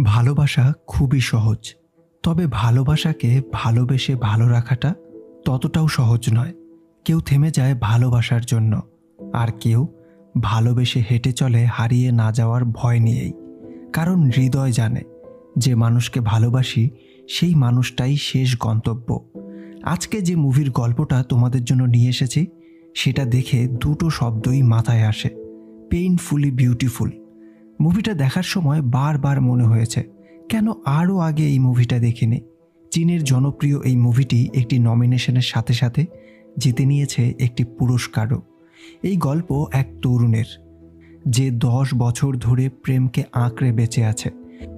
ভালোবাসা খুবই সহজ, তবে ভালোবাসাকে ভালোবেসে ভালো রাখাটা ততটাও সহজ নয়। কেউ থেমে যায় ভালোবাসার জন্য, আর কেউ ভালোবেসে হেঁটে চলে হারিয়ে না যাওয়ার ভয় নিয়েই। কারণ হৃদয় জানে, যে মানুষকে ভালোবাসি সেই মানুষটাই শেষ গন্তব্য। আজকে যে মুভির গল্পটা তোমাদের জন্য নিয়ে এসেছি, সেটা দেখে দুটো শব্দই মাথায় আসে: পেইনফুলি বিউটিফুল। মুভিটা দেখার সময় বারবার মনে হয়েছে, কেন আরও আগে এই মুভিটা দেখিনি। চীনের জনপ্রিয় এই মুভিটি একটি নমিনেশনের সাথে সাথে জিতে নিয়েছে একটি পুরস্কারও। এই গল্প এক তরুণের, যে 10 বছর ধরে প্রেমকে আঁকড়ে বেঁচে আছে।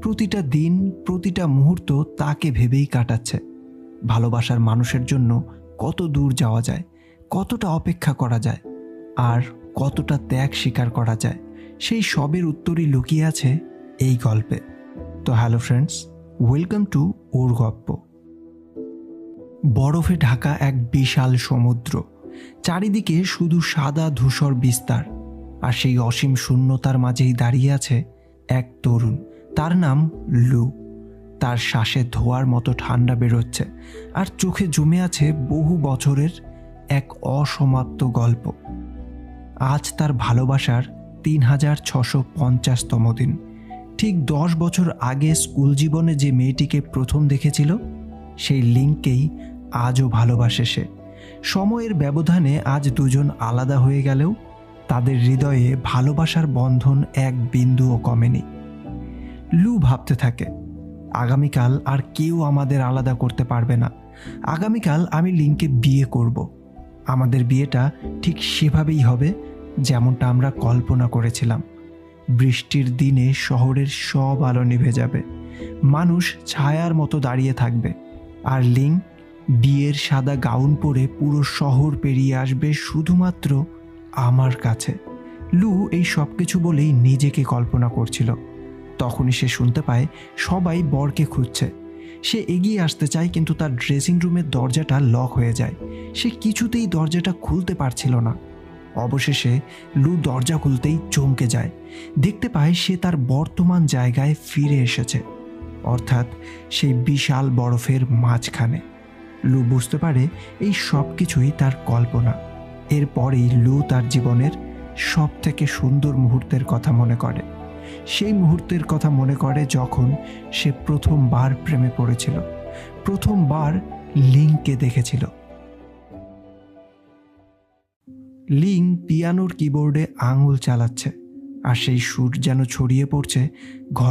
প্রতিটা দিন, প্রতিটা মুহূর্ত তাকে ভেবেই কাটাচ্ছে। ভালোবাসার মানুষের জন্য কত দূর যাওয়া যায়, কতটা অপেক্ষা করা যায়, আর কতটা ত্যাগ স্বীকার করা যায়, সেই সবের উত্তরই লুকিয়ে আছে এই গল্পে। তো হ্যালো ফ্রেন্ডস, ওয়েলকাম টু ওর গল্প। বরফে ঢাকা এক বিশাল সমুদ্র, চারিদিকে শুধু সাদা ধূসর বিস্তার, আর সেই অসীম শূন্যতার মাঝেই দাঁড়িয়ে আছে এক তরুণ। তার নাম লু। তার শ্বাসে ধোঁয়ার মতো ঠান্ডা বেরোচ্ছে, আর চোখে জমে আছে বহু বছরের এক অসমাপ্ত গল্প। আজ তার ভালোবাসার 3650তম দিন। ঠিক 10 বছর আগে স্কুল জীবনে যে মেয়েটিকে প্রথম দেখেছিল, সেই লিংকেই আজও ভালোবাসে সে। সময়ের ব্যবধানে আজ দুজন আলাদা হয়ে গেলেও তাদের হৃদয়ে ভালোবাসার বন্ধন এক বিন্দুও কমেনি। লু ভাবতে থাকে, আগামীকাল আর কেউ আমাদের আলাদা করতে পারবে না। আগামীকাল আমি লিংকে বিয়ে করব। আমাদের বিয়েটা ঠিক সেভাবেই হবে যেমনটা আমরা কল্পনা করেছিলাম। বৃষ্টির দিনে শহরের সব আলো নিভে যাবে, মানুষ ছায়ার মতো দাঁড়িয়ে থাকবে, আর লিং বিয়ের সাদা গাউন পরে পুরো শহর পেরিয়ে আসবে শুধুমাত্র আমার কাছে। লু এই সব কিছু বলেই নিজেকে কল্পনা করছিল। তখনই সে শুনতে পায় সবাই বরকে খুঁজছে। সে এগিয়ে আসতে চায়, কিন্তু তার ড্রেসিং রুমের দরজাটা লক হয়ে যায়। সে কিছুতেই দরজাটা খুলতে পারছিল না। অবশেষে লু দরজা খুলতেই চমকে যায়। দেখতে পায় সে তার বর্তমান জায়গায় ফিরে এসেছে, অর্থাৎ সেই বিশাল বরফের মাঝখানে। লু বুঝতে পারে এই সব কিছুই তার কল্পনা। এরপরেই লু তার জীবনের সব থেকে সুন্দর মুহূর্তের কথা মনে করে। সেই মুহূর্তের কথা মনে করে যখন সে প্রথমবার প্রেমে পড়েছিল, প্রথমবার লিংকে দেখেছিল। লিং পিয়ানোর কিবোর্ডে আঙুল চালাচ্ছে, আর সেই সুর যেন ছড়িয়ে পড়ছে ঘর